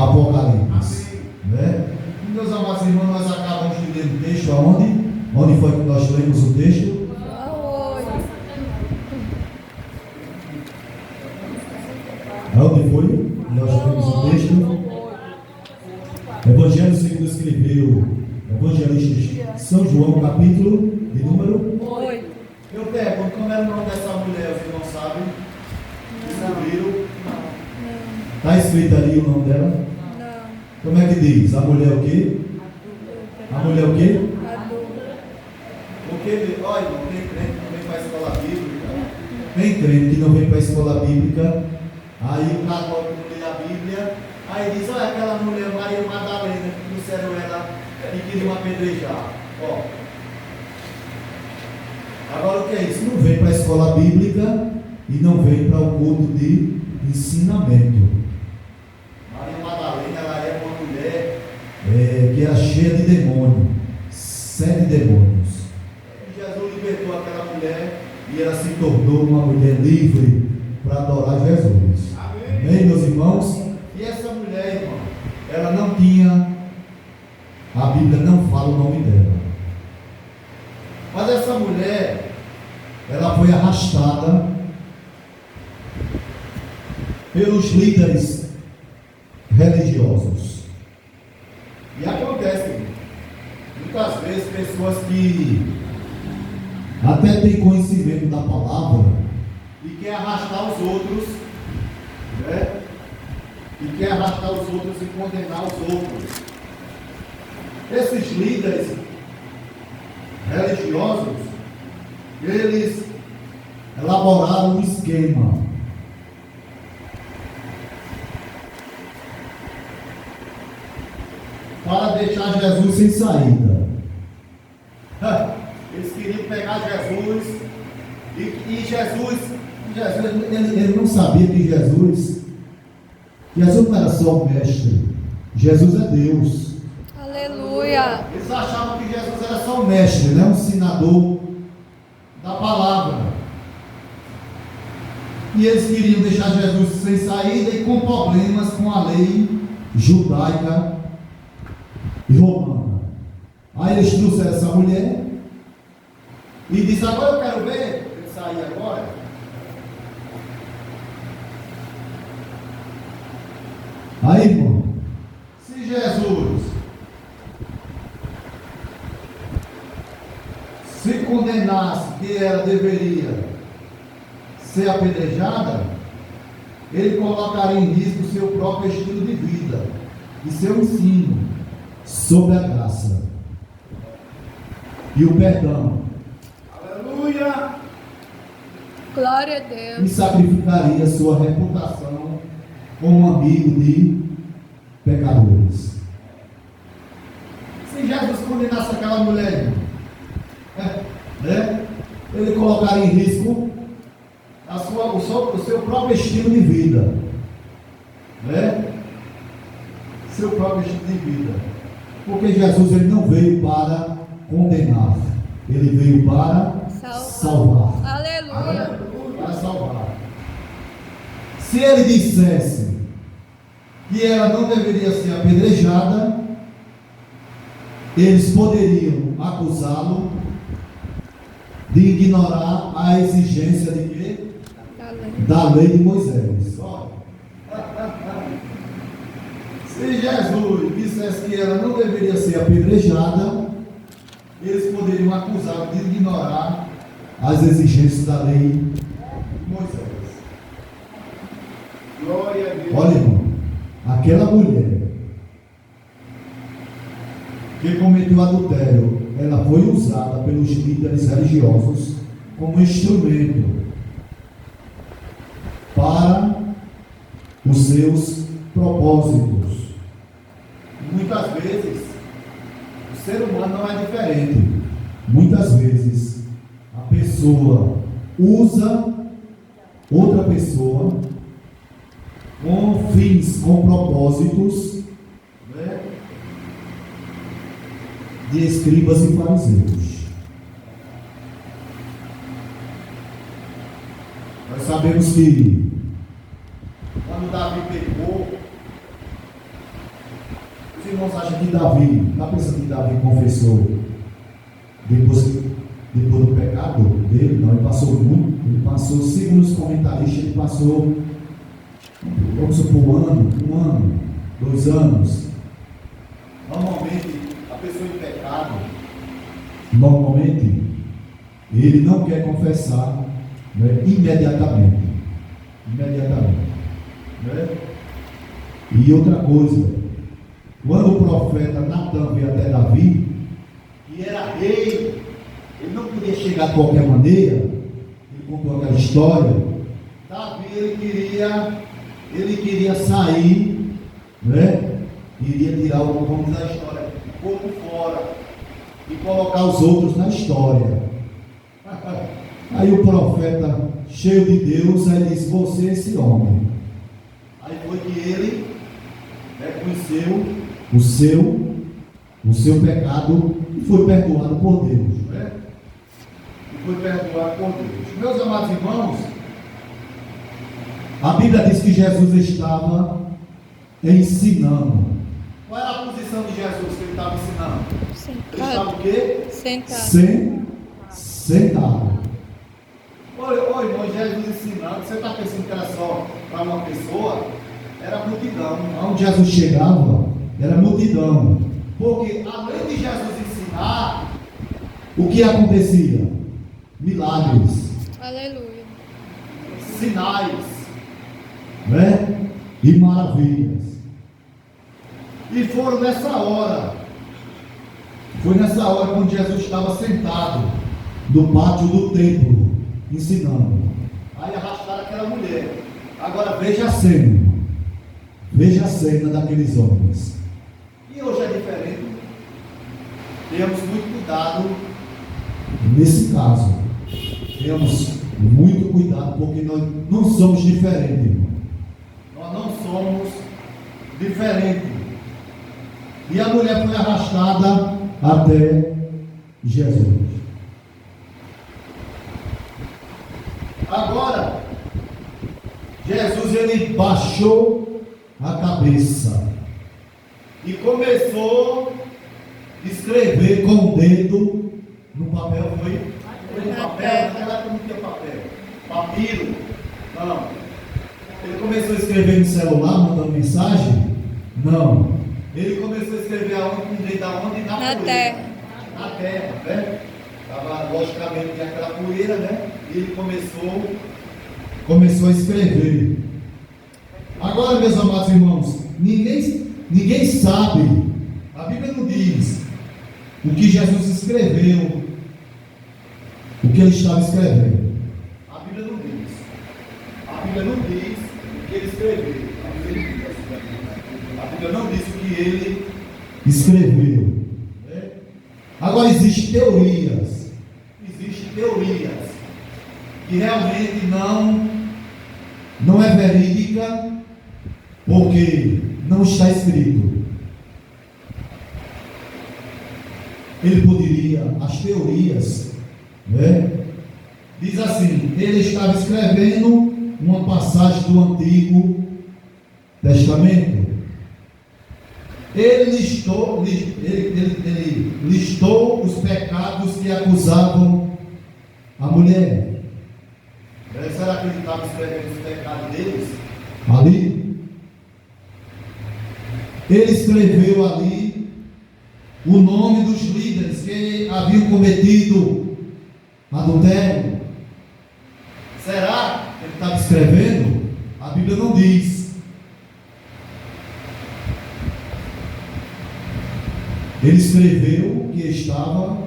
Apocalipse. Né? Meus amados irmãos, nós acabamos de ler o texto aonde? Onde foi que nós lemos o texto? Onde foi? Nós lemos o texto. Evangelho segundo escreveu o evangelista São João, capítulo de número 8. Eu pergunto, como era o nome dessa mulher, os irmãos sabem? Descobriram? Está escrito ali o nome dela? Não. Como é que diz? A mulher o quê? A mulher o quê? Porque, olha, tem crente que não vem para a escola bíblica. Tem crente que não vem para a escola bíblica. Aí o católico não lê a Bíblia. Aí diz, olha aquela mulher Maria Madalena que trouxeram ela e queriam apedrejar. Ó. Agora o que é isso? Não vem para a escola bíblica e não vem para o culto de ensinamento. Maria Madalena, ela era uma mulher que era cheia de demônio, 7 demônios. Jesus libertou aquela mulher e ela se tornou uma mulher livre para adorar Jesus. Amém, meus irmãos? E essa mulher, irmão, ela não tinha, a Bíblia não fala o nome dela. Mas essa mulher, ela foi arrastada pelos líderes religiosos. E acontece, muitas vezes, pessoas que até têm conhecimento da palavra e quer arrastar os outros, né? E quer arrastar os outros e condenar os outros. Esses líderes religiosos, eles elaboraram um esquema para deixar Jesus sem saída. Eles queriam pegar Jesus e Jesus ele não sabia que Jesus não era só o mestre, Jesus é Deus. Aleluia. Eles achavam que Jesus era só o mestre, né? Um ensinador da palavra. E eles queriam deixar Jesus sem saída e com problemas com a lei judaica e romana. Aí eles trouxeram essa mulher e disse, agora eu quero ver ele sair agora. Aí, irmão, se Jesus se condenasse que ela deveria ser apedrejada, ele colocaria em risco o seu próprio estilo de vida e seu ensino sobre a graça e o perdão. Aleluia! Glória a Deus. E sacrificaria sua reputação como amigo de pecadores. Se Jesus condenasse aquela mulher, né? Ele colocaria em risco o seu próprio estilo de vida, né? Seu próprio estilo de vida, porque Jesus ele não veio para condenar, ele veio para salvar. Aleluia. Para salvar. Se ele dissesse que ela não deveria ser apedrejada, eles poderiam acusá-lo de ignorar a exigência de quê? Da lei de Moisés. Se Jesus dissesse que ela não deveria ser apedrejada, eles poderiam acusá-lo de ignorar as exigências da lei de Moisés. Glória a Deus. Olha, irmão, aquela mulher que cometeu adultério, ela foi usada pelos líderes religiosos como instrumento para os seus propósitos. Muitas vezes o ser humano não é diferente. Muitas vezes a pessoa usa outra pessoa com fins, com propósitos, né, de escribas e fariseus. Nós sabemos que quando Davi pecou, irmãos acham que Davi, está pensando que Davi confessou depois do pecado dele? Não, ele passou muito, segundo os comentaristas, ele passou, vamos supor, um ano, 2 anos. Normalmente, a pessoa em pecado, ele não quer confessar, né, imediatamente. Né? E outra coisa, quando o profeta Natan veio até Davi, que era rei, ele não podia chegar de qualquer maneira, ele contou aquela história. Davi, ele queria sair, né? Iria tirar o nome da história, o povo fora, e colocar os outros na história. Aí o profeta, cheio de Deus, aí disse: você é esse homem. Aí foi que ele reconheceu o seu pecado e foi perdoado por Deus, né? Meus amados irmãos, a Bíblia diz que Jesus estava ensinando. Qual era a posição de Jesus que ele estava ensinando? Ele estava o quê? Sentado. Olha, irmão, Jesus ensinando, você está pensando que era só para uma pessoa? Era multidão. Onde Jesus chegava, era multidão. Porque além de Jesus ensinar, o que acontecia? Milagres. Aleluia. Sinais, né? E maravilhas. E foi nessa hora quando Jesus estava sentado no pátio do templo, ensinando. Aí arrastaram aquela mulher. Agora veja a cena daqueles homens. E hoje é diferente. Temos muito cuidado nesse caso. Temos muito cuidado, porque nós não somos diferentes, irmão. Nós não somos diferentes. E a mulher foi arrastada até Jesus. Agora, Jesus, ele baixou a cabeça e começou a escrever com o dedo no papel. Foi no papel? Naquela época não tinha papel. Papiro? Não. Ele começou a escrever no celular, mandando mensagem? Não. Ele começou a escrever aonde? Com o dedo aonde? Na terra. Na terra, né? Estava, logicamente, tinha aquela poeira, né? E ele começou a escrever. Agora, meus amados irmãos, ninguém sabe, a Bíblia não diz o que Jesus escreveu, o que ele estava escrevendo. A Bíblia não diz. A Bíblia não diz o que ele escreveu. A Bíblia não diz o que ele escreveu. Né? Agora, existem teorias que realmente não é verídica, porque não está escrito. Ele poderia, as teorias, né? Diz assim: ele estava escrevendo uma passagem do Antigo Testamento. Ele listou os pecados que acusavam a mulher. Será que ele estava escrevendo os pecados deles? Ali. Ele escreveu ali o nome dos líderes que haviam cometido adultério. Será que ele estava escrevendo? A Bíblia não diz. Ele escreveu que estava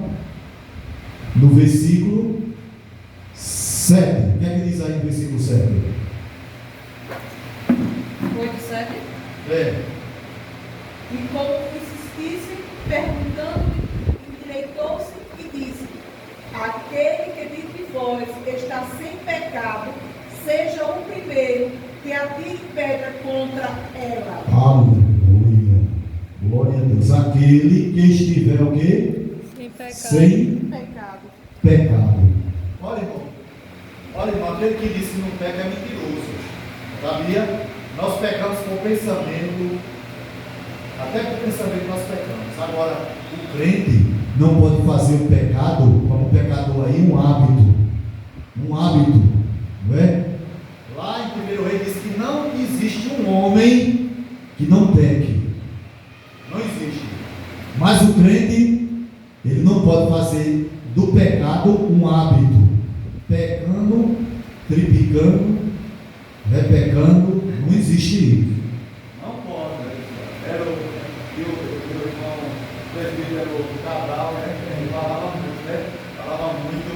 no versículo 7. O que é que diz aí no versículo 7? 8:7. É. E como insistisse, perguntando, endireitou-se e disse: aquele que dentre vós está sem pecado, seja o primeiro que atire pedra contra ela. Aleluia. Glória a Deus. Aquele que estiver o quê? Sem pecado. Olha, irmão, aquele que disse que não peca é mentiroso. Sabia? Nós pecamos com o pensamento, Até porque pensamento nós pecamos. Agora, o crente não pode fazer o pecado, como o pecador aí, um hábito. Um hábito, não é? Lá em 1 Rei diz que não existe um homem que não peque. Não existe. Mas o crente, ele não pode fazer do pecado um hábito. Pecando, triplicando, repecando, não existe isso. Não pode. Era o irmão presbítero Cabral, né? Ele falava muito, né? Falava muito,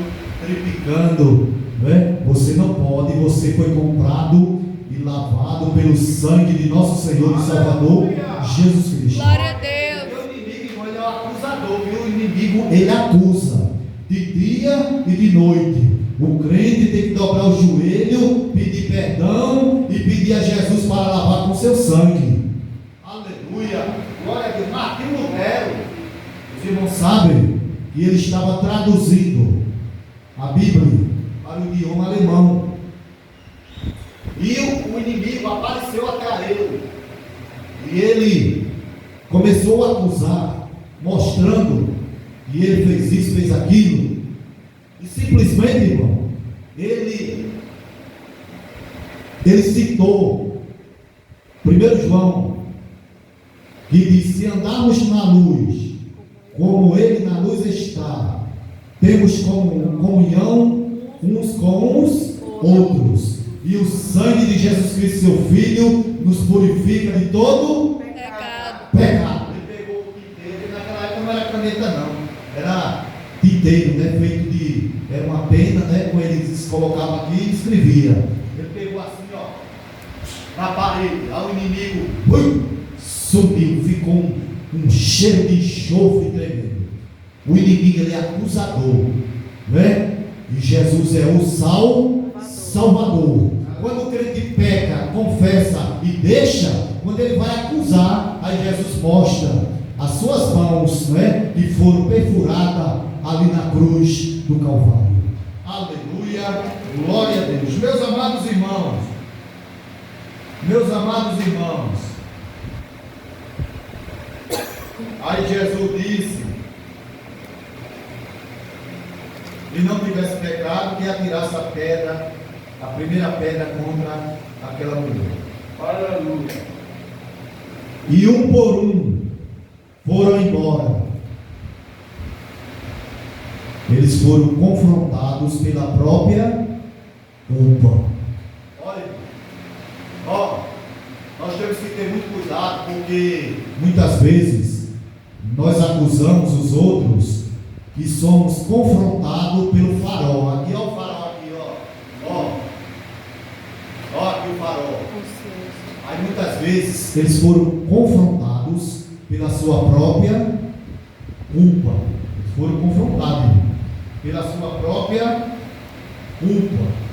triplicando, né? Você não pode, você foi comprado e lavado pelo sangue de nosso Senhor e Salvador Jesus Cristo. Glória a Deus. O inimigo, ele é o acusador, viu? O inimigo, ele acusa de dia e de noite. O crente tem que dobrar o joelho, pedir perdão e pedir a Jesus para lavar com seu sangue. Aleluia! Glória a Deus. Martinho Lutero, os irmãos sabem que ele estava traduzindo a Bíblia para o idioma alemão. E o inimigo apareceu até ele. E ele começou a acusar, mostrando que ele fez isso, fez aquilo. E simplesmente, irmão, ele citou 1 João, que diz: se andarmos na luz, como ele na luz está, temos comunhão uns com os outros, e o sangue de Jesus Cristo, seu Filho, nos purifica de todo pecado. Ele pegou o tinteiro, naquela época não era caneta não, era tinteiro, né, feito de, era uma pena, né, com ele colocava aqui e escrevia. Ele pegou assim, ó, na parede, aí o inimigo subiu, ficou um cheiro de enxofre tremendo. O inimigo, ele é acusador, né? E Jesus é o Salvador. Quando o crente peca, confessa e deixa, quando ele vai acusar, aí Jesus mostra as suas mãos, né, que foram perfuradas ali na cruz do Calvário. Aleluia, glória a Deus. Meus amados irmãos, aí Jesus disse: e não tivesse pecado, que atirasse a primeira pedra contra aquela mulher. Aleluia. E um por um foram embora. Eles foram confrontados pela própria culpa. Olha, nós temos que ter muito cuidado, porque muitas vezes nós acusamos os outros e somos confrontados pelo farol. Aqui, ó, o farol aqui, ó, aqui o farol. Aí muitas vezes eles foram confrontados pela sua própria culpa. Eles foram confrontados pela sua própria culpa.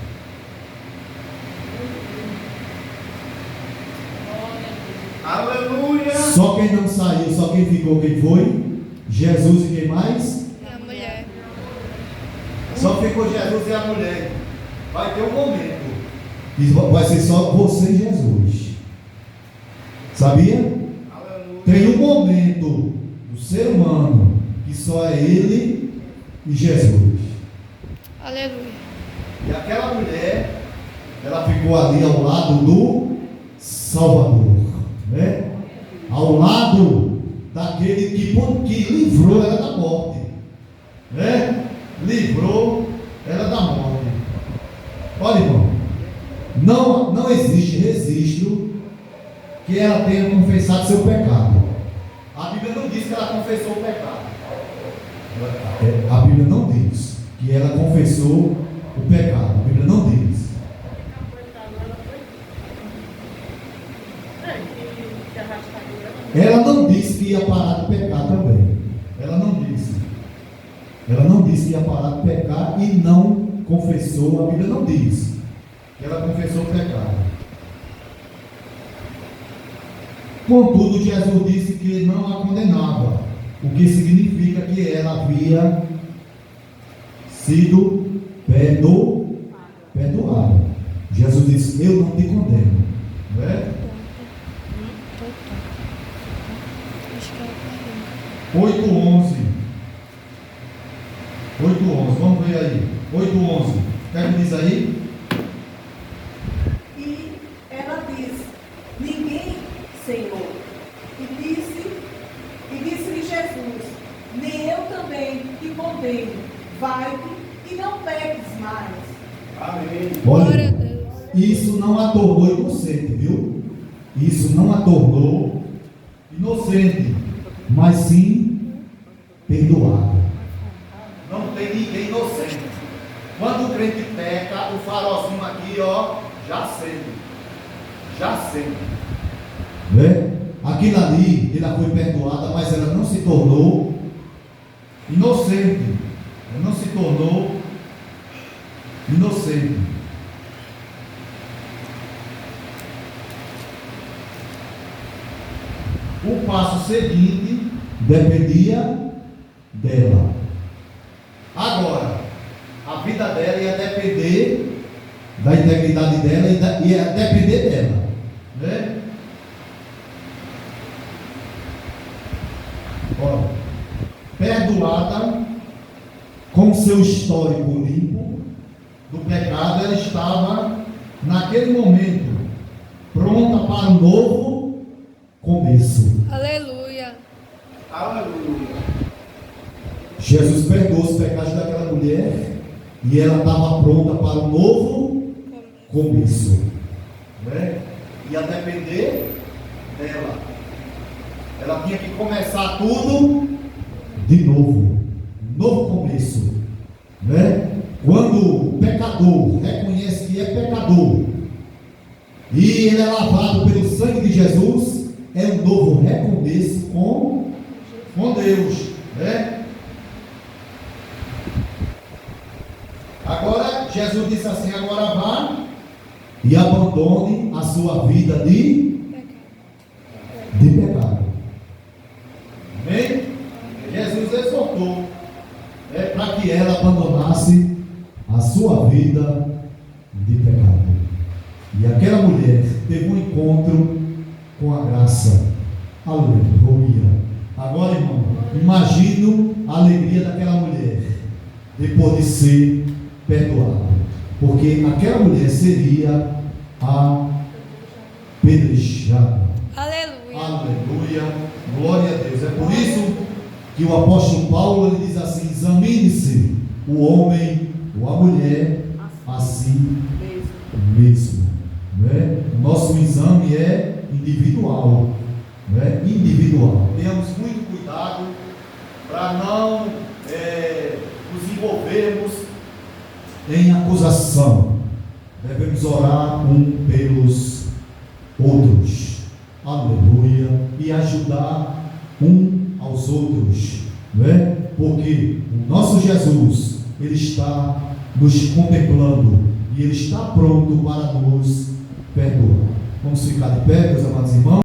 Aleluia! Só quem não saiu, só quem ficou, quem foi? Jesus e quem mais? A mulher. Só ficou Jesus e a mulher. Vai ter um momento que vai ser só você e Jesus. Sabia? Aleluia. Tem um momento do ser humano que só é ele e Jesus. Aleluia. E aquela mulher, ela ficou ali ao lado do Salvador, né? Ao lado daquele que livrou ela da morte, né? Livrou ela da morte. Olha, irmão, não existe registro que ela tenha confessado seu pecado. A Bíblia não diz que ela confessou o pecado. A Bíblia não diz que ela confessou o pecado. A Bíblia não diz. Ela não disse que ia parar de pecar também. Ela não disse. Ela não disse que ia parar de pecar e não confessou. A Bíblia não diz que ela confessou o pecado. Contudo, Jesus disse que não a condenava, o que significa que ela havia sido perdoada. Jesus disse: eu não te condeno, não é? Acho que é o 8:11. 8:11, vamos ver aí. 8:11. Quer que diz aí? E ela disse: ninguém, Senhor. E disse-lhe Jesus: nem eu também te condeno. Vai-te e não peques mais. Amém. Glória a Olha, Deus. isso não a tornou inocente, viu? Isso não a tornou inocente, mas sim perdoada. Não tem ninguém inocente. Quando o crente peca, o farolzinho aqui, ó, já acende. Já acende. Né? Aquilo ali, ela foi perdoada, mas ela não se tornou inocente. Ela não se tornou inocente. O passo seguinte dependia dela. Agora, a vida dela ia depender da integridade dela e ia depender dela, né? Olha, perdoada, com seu histórico limpo do pecado, ela estava naquele momento pronta para um novo começo. Aleluia. Aleluia. Jesus perdoou os pecados daquela mulher e ela estava pronta para um novo começo, né? Ia depender dela. Ela tinha que começar tudo de novo, um novo começo, né? Quando o pecador reconhece que é pecador e ele é lavado pelo sangue de Jesus, é um novo recomeço com Deus, né? Agora, Jesus disse assim: agora vá e abandone a sua vida de pecado. Amém? Jesus exortou para que ela abandonasse a sua vida de pecado. E aquela mulher teve um encontro com a graça. Aleluia. Agora, irmão, imagino a alegria daquela mulher depois de ser perdoada, porque aquela mulher seria apedrejada. Aleluia. Aleluia, glória a Deus. É por isso que o apóstolo Paulo ele diz assim: examine-se o homem ou a mulher a si mesmo, né? O nosso exame é individual, né? Individual. Tenhamos muito cuidado para não nos envolvermos em acusação. Devemos orar pelos outros, aleluia, e ajudar aos outros, né? Porque o nosso Jesus, ele está nos contemplando e ele está pronto para nos perdoar. Vamos ficar de pé, meus amados irmãos.